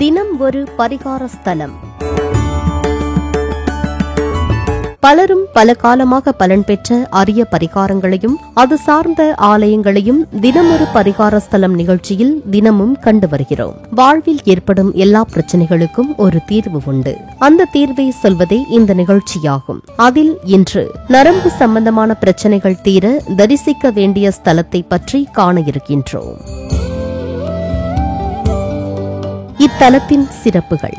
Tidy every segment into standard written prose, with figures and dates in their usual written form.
தினம் ஒரு பரிகார ஸ்தலம். பலரும் பல காலமாக பலன் பெற்ற அரிய பரிகாரங்களையும் அது சார்ந்த ஆலயங்களையும் தினமொரு பரிகார ஸ்தலம் நிகழ்ச்சியில் தினமும் கண்டு வருகிறோம். வாழ்வில் ஏற்படும் எல்லா பிரச்சனைகளுக்கும் ஒரு தீர்வு உண்டு. அந்த தீர்வை சொல்வதே இந்த நிகழ்ச்சியாகும். அதில் இன்று நரம்பு சம்பந்தமான பிரச்சனைகள் தீர தரிசிக்க வேண்டிய ஸ்தலத்தை பற்றி காண இருக்கின்றோம். இத்தலத்தின் சிறப்புகள்: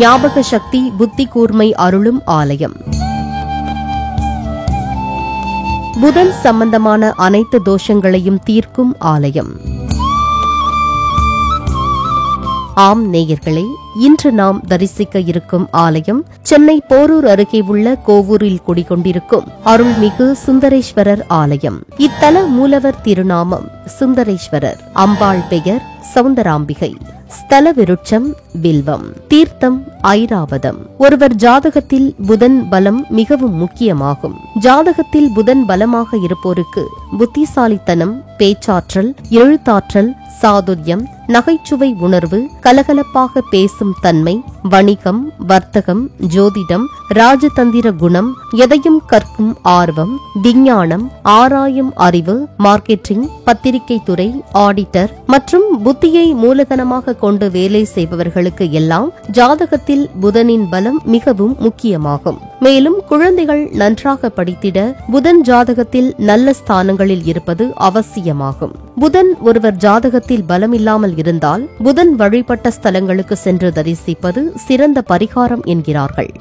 ஞாபக சக்தி, புத்தி கூர்மை அருளும் ஆலயம். புதன் சம்பந்தமான அனைத்து தோஷங்களையும் தீர்க்கும் ஆலயம். ஆம் நேயர்களே, இன்று நாம் தரிசிக்க இருக்கும் ஆலயம் சென்னை போரூர் அருகே உள்ள கோவூரில் குடிகொண்டிருக்கும் அருள்மிகு சுந்தரேஸ்வரர் ஆலயம். இத்தல மூலவர் திருநாமம் சுந்தரேஸ்வரர், அம்பாள் பெயர் சௌந்தராம்பிகை, ஸ்தல விருட்சம் வில்வம், தீர்த்தம் ஐராவதம். ஒருவர் ஜாதகத்தில் புதன் பலம் மிகவும் முக்கியமாகும். ஜாதகத்தில் புதன் பலமாக இருப்போருக்கு புத்திசாலித்தனம், பேச்சாற்றல், எழுத்தாற்றல், சாதுர்யம், நகைச்சுவை உணர்வு, கலகலப்பாக பேசும் தன்மை, வணிகம், வர்த்தகம், ஜோதிடம், ராஜதந்திர குணம், எதையும் கற்கும் ஆர்வம், விஞ்ஞானம், ஆராயும் அறிவு, மார்க்கெட்டிங், பத்திரிகை துறை, ஆடிட்டர் மற்றும் புத்தியை மூலதனமாக கொண்டு வேலை செய்பவர்களுக்கு எல்லாம் ஜாதகத்தில் புதனின் பலம் மிகவும் முக்கியமாகும். மேலும் குழந்தைகள் நன்றாக படித்திட புதன் ஜாதகத்தில் நல்ல ஸ்தானங்களில் இருப்பது அவசியமாகும். புதன் ஒருவர் ஜாதகத்தில் பலமில்லாமல் இருந்தால் புதன் வழிபட்ட ஸ்தலங்களுக்கு சென்று தரிசிப்பது சிறந்த பரிகாரம் என்கிறார்கள்.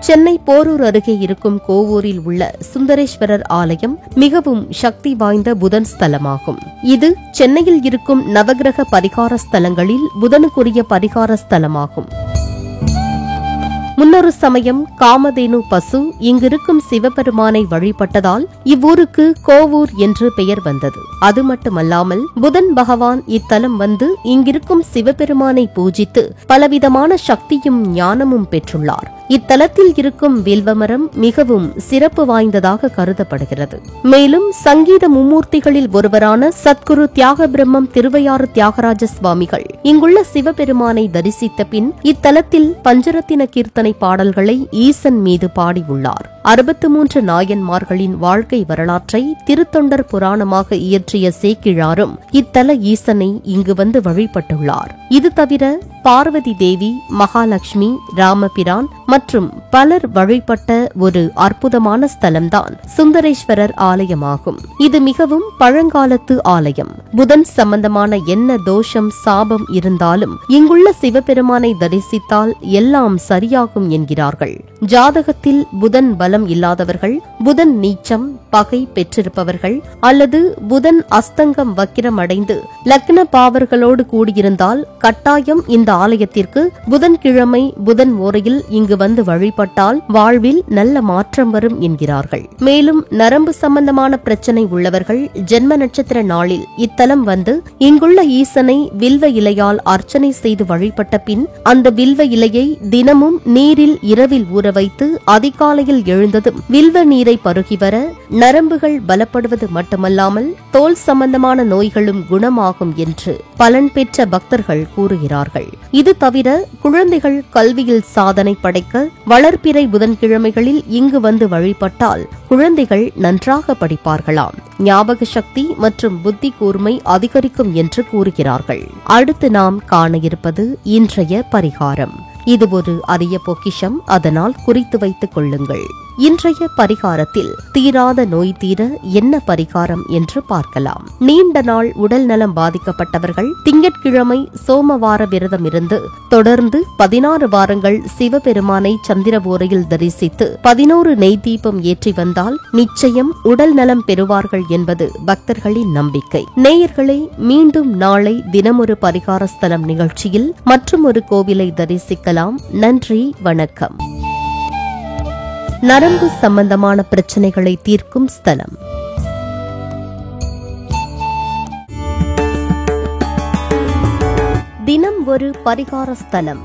சென்னை போரூர் அருகே இருக்கும் கோவூரில் உள்ள சுந்தரேஸ்வரர் ஆலயம் மிகவும் சக்தி வாய்ந்த புதன் ஸ்தலமாகும். இது சென்னையில் இருக்கும் நவகிரக பரிகார ஸ்தலங்களில் புதனுக்குரிய பரிகார ஸ்தலமாகும். முன்னொரு சமயம் காமதேனு பசு இங்கிருக்கும் சிவபெருமானை வழிபட்டதால் இவ்வூருக்கு கோவூர் என்று பெயர் வந்தது. அது மட்டுமல்லாமல் புதன் பகவான் இத்தலம் வந்து இங்கிருக்கும் சிவபெருமானை பூஜித்து பலவிதமான சக்தியும் ஞானமும் பெற்றுள்ளார். இத்தலத்தில் இருக்கும் வில்வமரம் மிகவும் சிறப்பு வாய்ந்ததாக கருதப்படுகிறது. மேலும் சங்கீத மும்மூர்த்திகளில் ஒருவரான சத்குரு தியாக பிரம்மம் திருவையாறு தியாகராஜ சுவாமிகள் இங்குள்ள சிவபெருமானை தரிசித்த பின் இத்தலத்தில் பஞ்சரத்தின கீர்த்தனை பாடல்களை ஈசன் மீது பாடியுள்ளார். 63 நாயன்மார்களின் வாழ்க்கை வரலாற்றை திருத்தொண்டர் புராணமாக இயற்றிய சேக்கிழாரும் இத்தல ஈசனை இங்கு வந்து வழிபட்டுள்ளார். இது தவிர பார்வதி தேவி, மகாலட்சுமி, ராமபிரான் மற்றும் பலர் வழிபட்ட ஒரு அற்புதமான ஸ்தலம்தான் சுந்தரேஸ்வரர் ஆலயமாகும். இது மிகவும் பழங்காலத்து ஆலயம். புதன் சம்பந்தமான என்ன தோஷம், சாபம் இருந்தாலும் இங்குள்ள சிவபெருமானை தரிசித்தால் எல்லாம் சரியாகும் என்கிறார்கள். ஜாதகத்தில் புதன் பலம் இல்லாதவர்கள், புதன் நீச்சம், பகை பெற்றிருப்பவர்கள் அல்லது புதன் அஸ்தங்கம் வக்கிரம் அடைந்து லக்ன பாவர்களோடு கூடியிருந்தால் கட்டாயம் இந்த ஆலயத்திற்கு புதன்கிழமை புதன் ஓரையில் இங்கு வந்து வழிபட்டால் வாழ்வில் நல்ல மாற்றம் வரும் என்கிறார்கள். மேலும் நரம்பு சம்பந்தமான பிரச்சனை உள்ளவர்கள் ஜென்ம நட்சத்திர நாளில் இத்தலம் வந்து இங்குள்ள ஈசனை வில்வ இலையால் அர்ச்சனை செய்து வழிபட்ட பின் அந்த வில்வ இலையை தினமும் நீரில் இரவில் ஊற வைத்து அதிகாலையில் எழுந்ததும் வில்வ நீரை பருகி வர நரம்புகள் பலப்படுவது மட்டுமல்லாமல் தோல் சம்பந்தமான நோய்களும் குணமாகும் என்று பலன் பெற்ற பக்தர்கள் கூறுகிறார்கள். இது தவிர குழந்தைகள் கல்வியில் சாதனை படைக்க வளர்ப்பிறை புதன்கிழமைகளில் இங்கு வந்து வழிபட்டால் குழந்தைகள் நன்றாக படிப்பார்களாம். ஞாபக சக்தி மற்றும் புத்தி கூர்மை அதிகரிக்கும் என்று கூறுகிறார்கள். அடுத்து நாம் காண இருப்பது இன்றைய பரிகாரம். இது ஒரு அரிய பொக்கிஷம், அதனால் குறித்து வைத்துக் கொள்ளுங்கள். இன்றைய பரிகாரத்தில் தீராத நோய் தீர என்ன பரிகாரம் என்று பார்க்கலாம். நீண்ட நாள் உடல் நலம் பாதிக்கப்பட்டவர்கள் திங்கட்கிழமை சோமவார விரதம் இருந்து தொடர்ந்து 16 வாரங்கள் சிவபெருமானை சந்திர ஓரையில் தரிசித்து 11 நெய் தீபம் ஏற்றி வந்தால் நிச்சயம் உடல் நலம் பெறுவார்கள் என்பது பக்தர்களின் நம்பிக்கை. நேயர்களே, மீண்டும் நாளை தினமொரு பரிகார ஸ்தலம் நிகழ்ச்சியில் மற்றும் ஒரு கோவிலை தரிசிக்கலாம். நன்றி, வணக்கம். நரம்பு சம்பந்தமான பிரச்சனைகளை தீர்க்கும் ஸ்தலம். தினம் ஒரு பரிகார ஸ்தலம்.